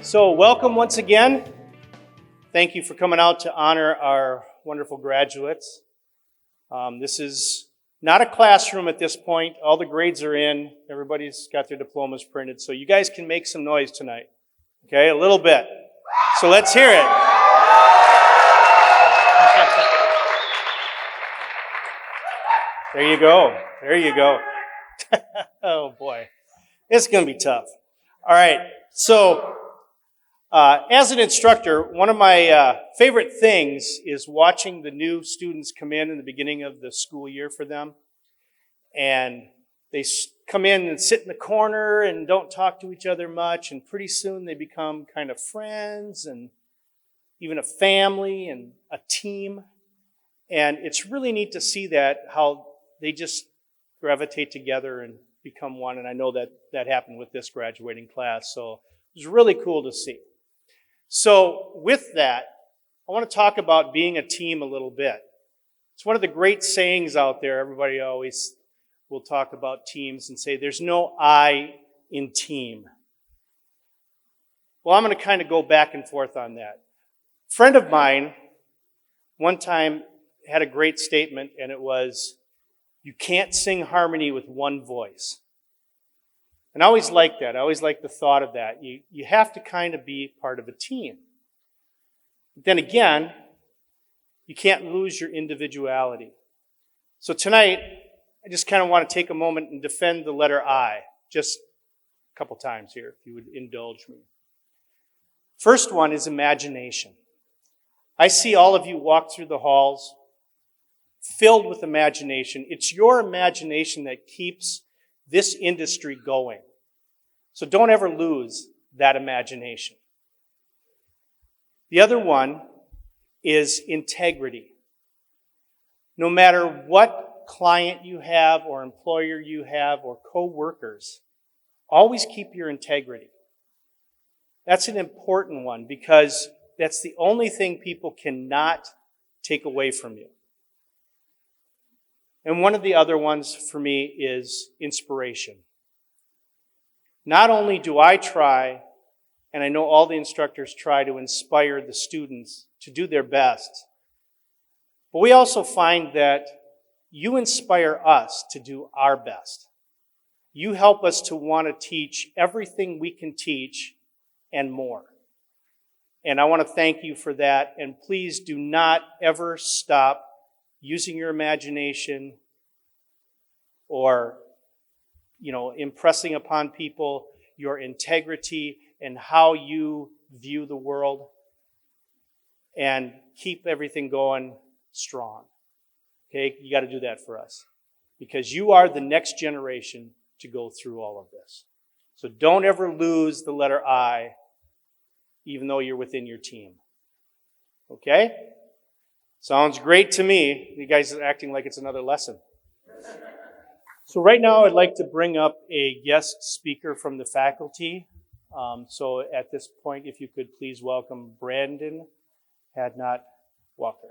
So welcome once again. Thank you for coming out to honor our wonderful graduates. This is not a classroom at this point. All the grades are in. Everybody's got their diplomas printed. So you guys can make some noise tonight. Okay, a little bit. So let's hear it. There you go. There you go. Oh boy. It's going to be tough. All right. So as an instructor, one of my favorite things is watching the new students come in the beginning of the school year for them. And they come in and sit in the corner and don't talk to each other much. And pretty soon they become kind of friends and even a family and a team. And it's really neat to see that, how they just gravitate together and become one. And I know that happened with this graduating class. So it was really cool to see. So with that, I want to talk about being a team a little bit. It's one of the great sayings out there. Everybody always will talk about teams and say there's no I in team. Well, I'm going to kind of go back and forth on that. A friend of mine one time had a great statement, and it was, you can't sing harmony with one voice. And I always like that. I always like the thought of that. You have to kind of be part of a team. But then again, you can't lose your individuality. So tonight, I just kind of want to take a moment and defend the letter I, just a couple times here, if you would indulge me. First one is imagination. I see all of you walk through the halls filled with imagination. It's your imagination that keeps this industry going. So don't ever lose that imagination. The other one is integrity. No matter what client you have or employer you have or co-workers, always keep your integrity. That's an important one because that's the only thing people cannot take away from you. And one of the other ones for me is inspiration. Not only do I try, and I know all the instructors try to inspire the students to do their best, but we also find that you inspire us to do our best. You help us to want to teach everything we can teach and more. And I want to thank you for that. And please do not ever stop using your imagination or, impressing upon people your integrity and how you view the world, and keep everything going strong. Okay? You got to do that for us because you are the next generation to go through all of this. So don't ever lose the letter I, even though you're within your team. Okay? Sounds great to me. You guys are acting like it's another lesson. So right now I'd like to bring up a guest speaker from the faculty. So at this point, if you could please welcome Brandon Hadnot Walker.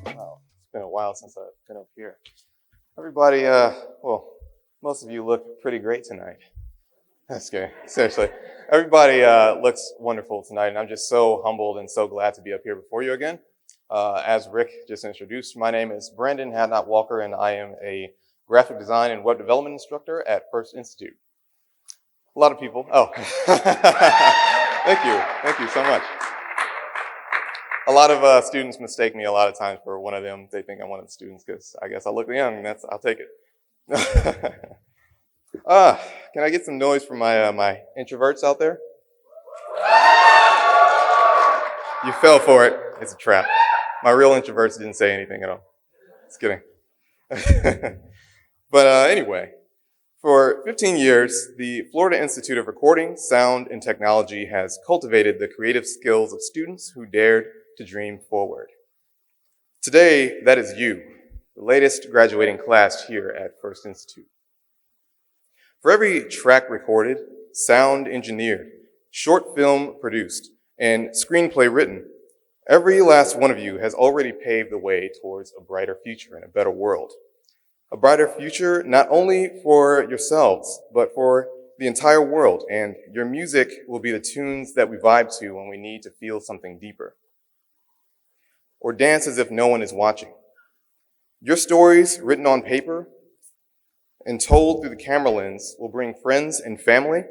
Wow, it's been a while since I've been up here. Everybody, most of you look pretty great tonight. That's scary. Seriously. Everybody looks wonderful tonight, and I'm just so humbled and so glad to be up here before you again. As Rick just introduced, my name is Brandon Hadnot Walker, and I am a graphic design and web development instructor at F.I.R.S.T Institute. A lot of people, Thank you so much. A lot of students mistake me a lot of times for one of them. They think I'm one of the students because I guess I look young, and I'll take it. Can I get some noise from my introverts out there? You fell for it. It's a trap. My real introverts didn't say anything at all. Just kidding. But anyway, for 15 years, the Florida Institute of Recording, Sound, and Technology has cultivated the creative skills of students who dared to dream forward. Today, that is you, the latest graduating class here at F.I.R.S.T Institute. For every track recorded, sound engineered, short film produced, and screenplay written. Every last one of you has already paved the way towards a brighter future and a better world. A brighter future not only for yourselves, but for the entire world, and your music will be the tunes that we vibe to when we need to feel something deeper, or dance as if no one is watching. Your stories, written on paper and told through the camera lens, will bring friends and family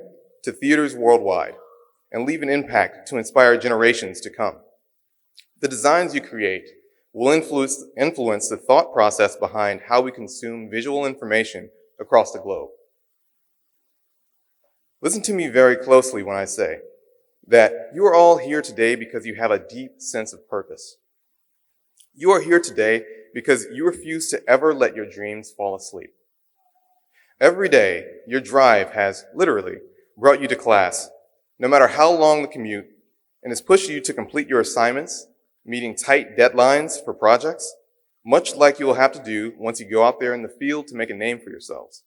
to theaters worldwide and leave an impact to inspire generations to come. The designs you create will influence the thought process behind how we consume visual information across the globe. Listen to me very closely when I say that you are all here today because you have a deep sense of purpose. You are here today because you refuse to ever let your dreams fall asleep. Every day, your drive has literally brought you to class, no matter how long the commute, and has pushed you to complete your assignments, meeting tight deadlines for projects, much like you will have to do once you go out there in the field to make a name for yourselves.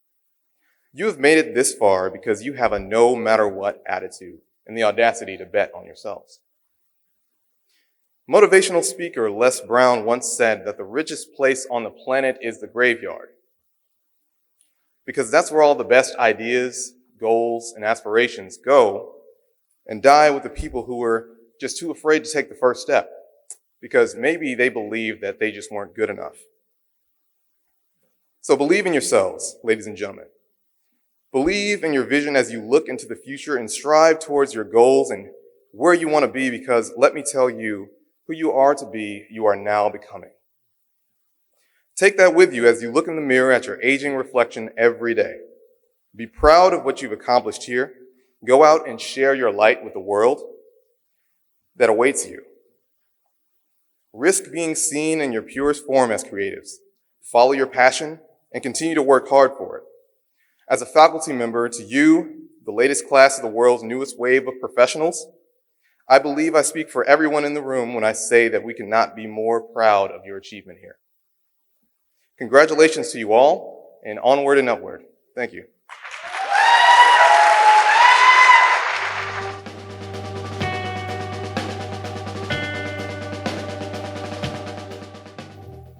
You have made it this far because you have a no matter what attitude and the audacity to bet on yourselves. Motivational speaker Les Brown once said that the richest place on the planet is the graveyard, because that's where all the best ideas, goals, and aspirations go and die with the people who were just too afraid to take the first step, because maybe they believed that they just weren't good enough. So believe in yourselves, ladies and gentlemen. Believe in your vision as you look into the future and strive towards your goals and where you want to be, because let me tell you, who you are to be, you are now becoming. Take that with you as you look in the mirror at your aging reflection every day. Be proud of what you've accomplished here. Go out and share your light with the world that awaits you. Risk being seen in your purest form as creatives. Follow your passion and continue to work hard for it. As a faculty member, to you, the latest class of the world's newest wave of professionals, I believe I speak for everyone in the room when I say that we cannot be more proud of your achievement here. Congratulations to you all, and onward and upward. Thank you.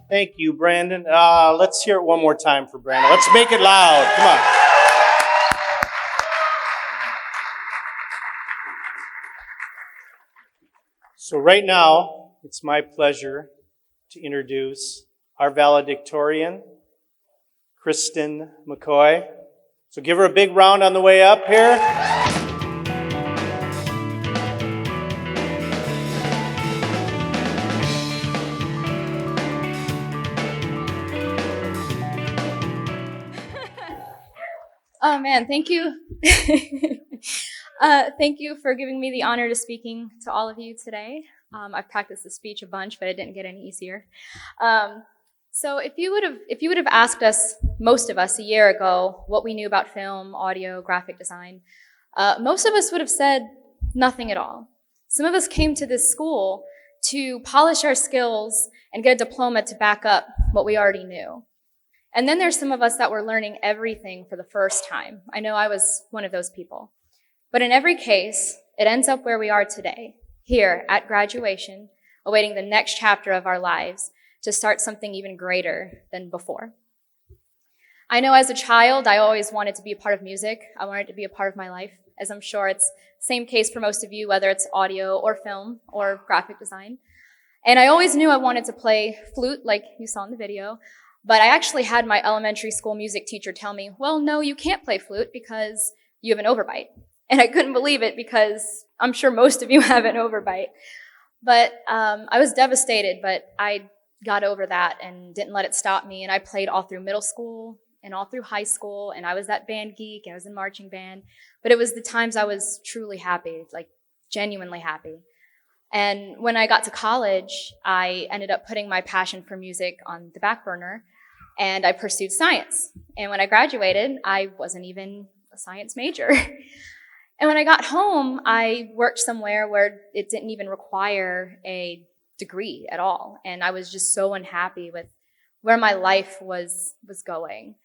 Thank you, Brandon. Let's hear it one more time for Brandon. Let's make it loud. Come on. So right now, it's my pleasure to introduce our valedictorian, Kristen McCoy. So give her a big round on the way up here. Oh man, thank you. Thank you for giving me the honor to speaking to all of you today. I've practiced this speech a bunch, but it didn't get any easier. So if you would have asked us, most of us, a year ago, what we knew about film, audio, graphic design, most of us would have said nothing at all. Some of us came to this school to polish our skills and get a diploma to back up what we already knew. And then there's some of us that were learning everything for the first time. I know I was one of those people. But in every case, it ends up where we are today, here at graduation, awaiting the next chapter of our lives to start something even greater than before. I know as a child, I always wanted to be a part of music. I wanted to be a part of my life, as I'm sure it's the same case for most of you, whether it's audio or film or graphic design. And I always knew I wanted to play flute, like you saw in the video. But I actually had my elementary school music teacher tell me, well, no, you can't play flute because you have an overbite. And I couldn't believe it because I'm sure most of you have an overbite. But I was devastated, but I got over that and didn't let it stop me. And I played all through middle school and all through high school. And I was that band geek. I was in marching band. But it was the times I was truly happy, like genuinely happy. And when I got to college, I ended up putting my passion for music on the back burner. And I pursued science. And when I graduated, I wasn't even a science major. And when I got home, I worked somewhere where it didn't even require a degree at all. And I was just so unhappy with where my life was going.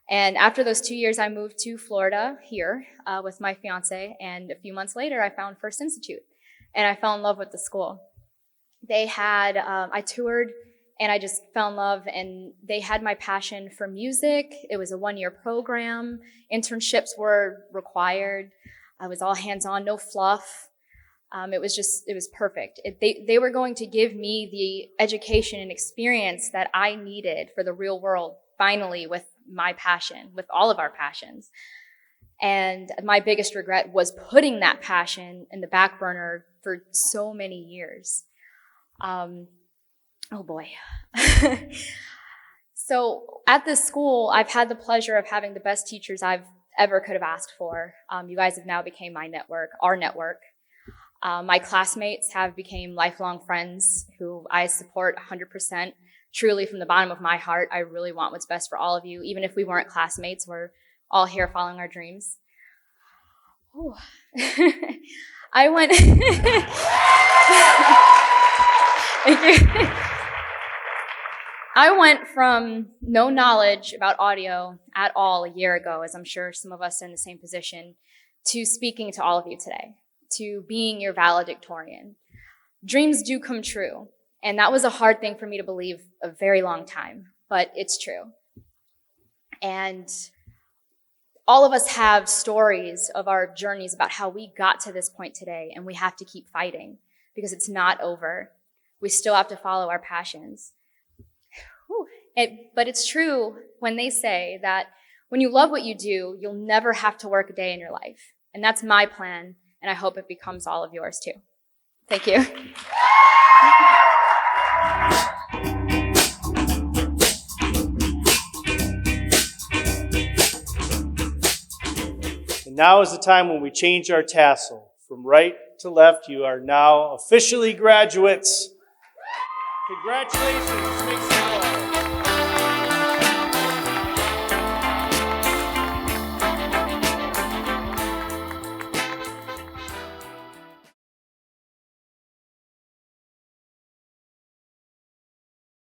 And after those 2 years, I moved to Florida here with my fiance. And a few months later, I found F.I.R.S.T Institute. and I fell in love with the school. They had, I toured, and I just fell in love, and they had my passion for music. It was a 1-year program. Internships were required. I was all hands-on, no fluff. It was perfect. They were going to give me the education and experience that I needed for the real world, finally, with my passion, with all of our passions. And my biggest regret was putting that passion in the back burner for so many years. Oh boy. So at this school, I've had the pleasure of having the best teachers I've ever could have asked for. You guys have now become my network, our network. My classmates have become lifelong friends who I support 100%. Truly, from the bottom of my heart, I really want what's best for all of you. Even if we weren't classmates, we're all here following our dreams. Ooh. I went... Thank you. I went from no knowledge about audio at all a year ago, as I'm sure some of us are in the same position, to speaking to all of you today, to being your valedictorian. Dreams do come true, and that was a hard thing for me to believe a very long time, but it's true. And all of us have stories of our journeys about how we got to this point today, and we have to keep fighting because it's not over. We still have to follow our passions. But it's true when they say that when you love what you do, you'll never have to work a day in your life. And that's my plan, and I hope it becomes all of yours too. Thank you. And now is the time when we change our tassel. From right to left, you are now officially graduates. Congratulations. Make some noise.